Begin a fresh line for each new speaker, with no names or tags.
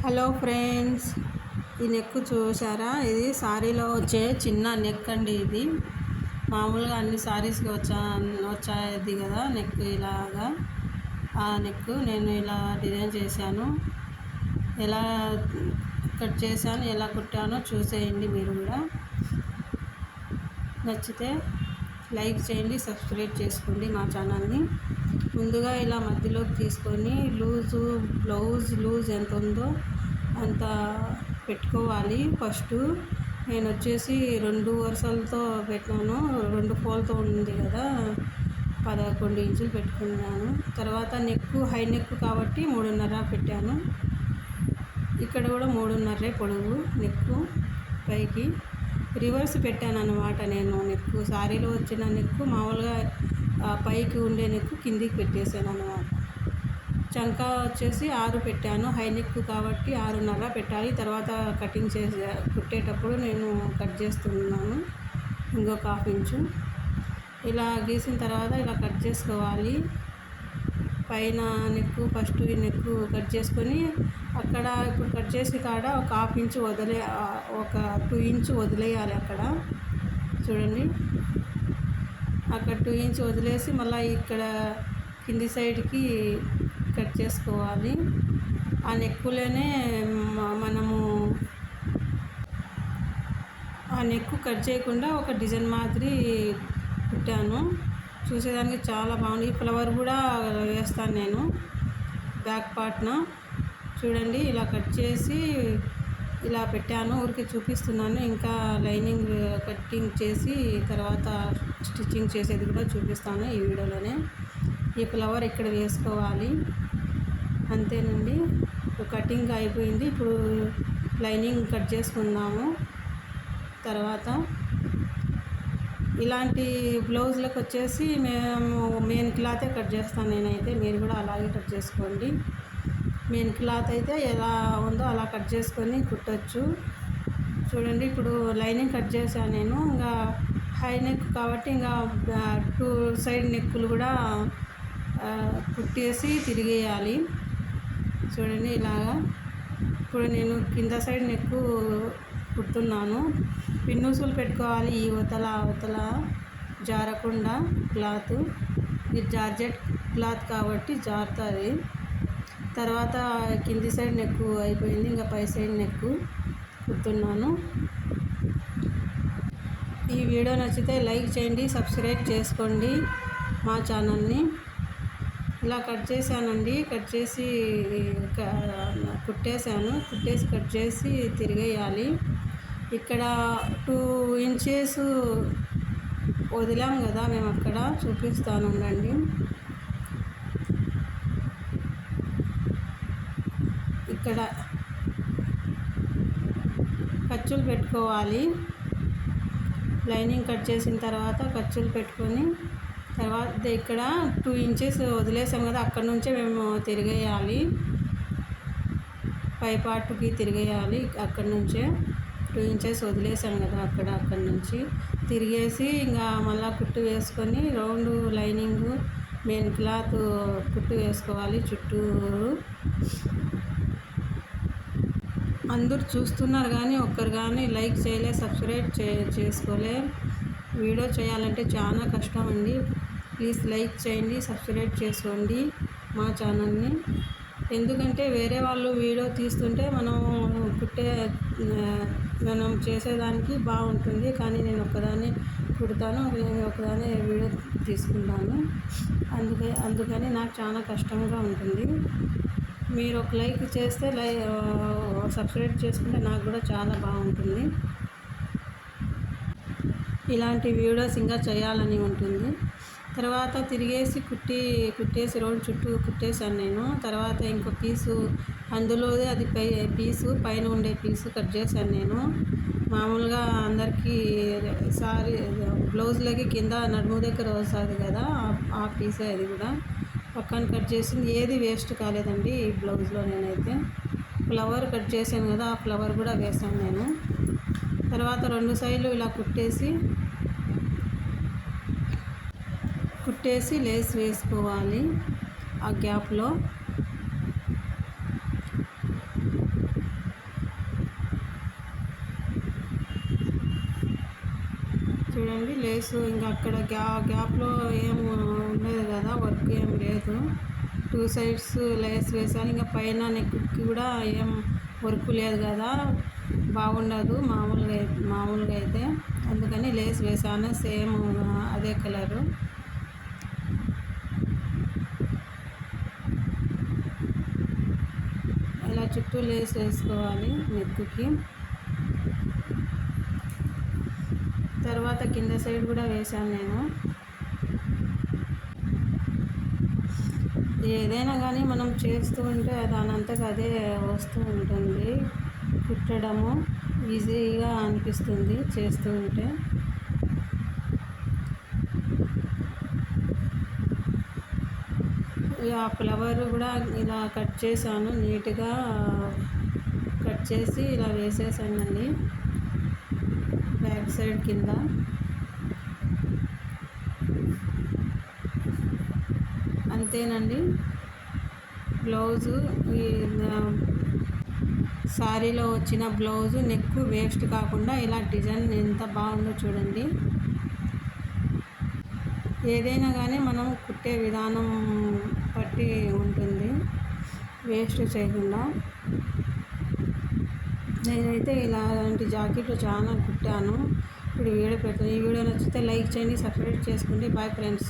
Hello friends, ఈ neck చూసారా? ఇది సారీలో వచ్చే చిన్న నెక్ అండి. ఇది మామూలుగా అన్ని సారీస్కి వచ్చేది కదా నెక్. ఇలాగా ఆ నెక్ నేను ఇలా డిజైన్ చేశాను. ఎలా కట్ చేశాను, ఎలా కుట్టానో చూసేయండి. మీరు కూడా నచ్చితే లైక్ చేయండి, సబ్స్క్రైబ్ చేసుకోండి మా ఛానల్ని. ముందుగా ఇలా మధ్యలోకి తీసుకొని బ్లౌజ్ లూజ్ ఎంత ఉందో అంత పెట్టుకోవాలి. ఫస్ట్ నేను వచ్చేసి 2 వరుసలతో పెట్టాను, 2 పోల్తో ఉంది కదా, 11 ఇంచులు పెట్టుకున్నాను. తర్వాత హై నెక్ కాబట్టి 3.5 పెట్టాను. ఇక్కడ కూడా 3.5 పొడవు నెక్. పైకి రివర్స్ పెట్టాను అన్నమాట. నేను నెక్ సారీలో వచ్చిన నెక్ మామూలుగా పైకి ఉండే నెక్ కిందికి పెట్టేశాను అన్నమాట. చంకా వచ్చేసి 6 పెట్టాను. హై నెక్ కాబట్టి 6.5 పెట్టాలి. తర్వాత కటింగ్ కుట్టేటప్పుడు నేను కట్ చేస్తున్నాను ఇంకొక 1/2 ఇంచు. ఇలా గీసిన తర్వాత ఇలా కట్ చేసుకోవాలి. పైన నెక్ ఫస్ట్ ఈ నెక్ కట్ చేసుకొని అక్కడ ఇప్పుడు కట్ చేసి కాడ ఒక 1/2 ఇంచు ఒక 2 ఇంచు వదిలేయాలి. అక్కడ చూడండి, అక్కడ 2 ఇంచు వదిలేసి మళ్ళీ ఇక్కడ కింది సైడ్కి కట్ చేసుకోవాలి. ఆ నెక్కులోనే మనము ఆ నెక్ కట్ చేయకుండా ఒక డిజైన్ మాదిరి కుట్టాను. చూసేదానికి చాలా బాగుంది. ఈ ఫ్లవర్ కూడా వేస్తాను నేను బ్యాక్ పార్ట్న. చూడండి, ఇలా కట్ చేసి ఇలా పెట్టాను. ఊరికి చూపిస్తున్నాను. ఇంకా లైనింగ్ కటింగ్ చేసి తర్వాత స్టిచ్చింగ్ చేసేది కూడా చూపిస్తాను ఈ వీడియోలోనే. ఈ ఫ్లవర్ ఇక్కడ వేసుకోవాలి. అంతేనండి, కటింగ్ అయిపోయింది. ఇప్పుడు లైనింగ్ కట్ చేసుకుందాము. తర్వాత ఇలాంటి బ్లౌజులకు వచ్చేసి మేము మెయిన్ క్లాతే కట్ చేస్తాను నేనైతే. మీరు కూడా అలాగే కట్ చేసుకోండి. మెయిన్ క్లాత్ అయితే ఎలా ఉందో అలా కట్ చేసుకొని కుట్టచ్చు. చూడండి, ఇప్పుడు లైనింగ్ కట్ చేశాను నేను. ఇంకా హై నెక్ కాబట్టి ఇంకా 2 సైడ్ నెక్కులు కూడా కుట్టేసి తిరిగేయాలి. చూడండి ఇలాగా. ఇప్పుడు నేను కింద సైడ్ నెక్ కుడుతున్నాను. పిన్నూసులు పెట్టుకోవాలి. ఈ అవతల జారకుండా క్లాత్. ఇది జార్జెట్ క్లాత్ కాబట్టి జారుతుంది. తర్వాత కింది సైడ్ నెక్ అయిపోయింది. ఇంకా పై సైడ్ నెక్ కుడుతున్నాను. ఈ వీడియో నచ్చితే లైక్ చేయండి, సబ్స్క్రైబ్ చేసుకోండి మా ఛానల్ని. ఇలా కట్ చేశానండి. కట్ చేసి కుట్టేశాను. కట్ చేసి తిరిగేయాలి. ఇక్కడ 2 ఇంచెస్ వదిలాం కదా మేము, అక్కడ చూపిస్తాను ఉండండి. ఇక్కడ ఖర్చులు పెట్టుకోవాలి. లైనింగ్ కట్ చేసిన తర్వాత ఖర్చులు పెట్టుకొని తర్వాత ఇక్కడ 2 ఇంచెస్ వదిలేసాం కదా, అక్కడ నుంచే మేము తిరిగేయాలి. పై పార్ట్కి తిరిగేయాలి. అక్కడ నుంచే 2 ఇంచెస్ వదిలేసాం కదా, అక్కడ నుంచి తిరిగేసి ఇంకా మళ్ళీ కుట్టు వేసుకొని రౌండ్ లైనింగ్ మెయిన్ క్లాత్ కుట్టు వేసుకోవాలి చుట్టూరు. అందరూ చూస్తున్నారు కానీ ఒక్కరు కానీ లైక్ చేయలే, సబ్స్క్రైబ్ చేసుకోలే. వీడియో చేయాలంటే చాలా కష్టం అండి. ప్లీజ్ లైక్ చేయండి, సబ్స్క్రైబ్ చేసుకోండి మా ఛానల్ని. ఎందుకంటే వేరే వాళ్ళు వీడియో తీస్తుంటే మనం చేసేదానికి బాగుంటుంది. కానీ నేను ఒక్కదాన్ని కుడతాను, నేను ఒక్కదాన్ని వీడియో తీసుకుంటాను. అందుకని నాకు చాలా కష్టంగా ఉంటుంది. మీరు ఒక లైక్ చేస్తే సబ్స్క్రైబ్ చేసుకుంటే నాకు కూడా చాలా బాగుంటుంది. ఇలాంటి వీడియోస్ ఇంకా చేయాలని ఉంటుంది. తర్వాత తిరిగేసి కుట్టేసి రౌండ్ చుట్టూ కుట్టేశాను నేను. తర్వాత ఇంకో పీసు అందులోదే అది పీసు పైన ఉండే పీసు కట్ చేశాను నేను. మామూలుగా అందరికీ సారీ బ్లౌజ్లకి కింద నడుము దగ్గర వస్తుంది కదా, ఆ పీసే అది కూడా పక్కన కట్ చేసింది. ఏది వేస్ట్ కాలేదండి ఈ బ్లౌజ్లో. నేనైతే ఫ్లవర్ కట్ చేశాను కదా, ఆ ఫ్లవర్ కూడా వేసాను నేను. తర్వాత 2 సైడ్లు ఇలా కుట్టేసి లేస్ వేసుకోవాలి ఆ గ్యాప్లో. లేసు ఇంకా అక్కడ గ్యాప్లో ఏం ఉండదు కదా, వర్క్ ఏం లేదు. 2 సైడ్స్ లేస్ వేసాను. ఇంకా పైన నెక్కి కూడా ఏం వర్క్ లేదు కదా, బాగుండదు మామూలుగా అయితే. అందుకని లేస్ వేసాను, సేమ్ అదే కలరు. ఇలా చుట్టూ లేస్ వేసుకోవాలి నెక్కి. తర్వాత కింద సైడ్ కూడా వేసాను నేను. ఏదైనా కానీ మనం చేస్తూ ఉంటే దానంతకు అదే వస్తూ ఉంటుంది. కుట్టడము ఈజీగా అనిపిస్తుంది చేస్తూ ఉంటే. ఆ ఫ్లవర్ కూడా ఇలా కట్ చేశాను, నీట్గా కట్ చేసి ఇలా వేసేసానండి బ్యాక్ సైడ్ కింద. అంతేనండి. బ్లౌజు ఈ శారీలో వచ్చిన బ్లౌజు నెక్ వేస్ట్ కాకుండా ఇలా డిజైన్ ఎంత బాగుందో చూడండి. ఏదైనా కానీ మనం కుట్టే విధానం బట్టి ఉంటుంది, వేస్ట్ చేయకుండా. నేనైతే ఇలాంటి జాకెట్లు చాలా కుట్టాను. ఇప్పుడు వీడియో పెడతాను. ఈ వీడియో నచ్చితే లైక్ చేయండి, సబ్స్క్రైబ్ చేసుకోండి. Bye friends.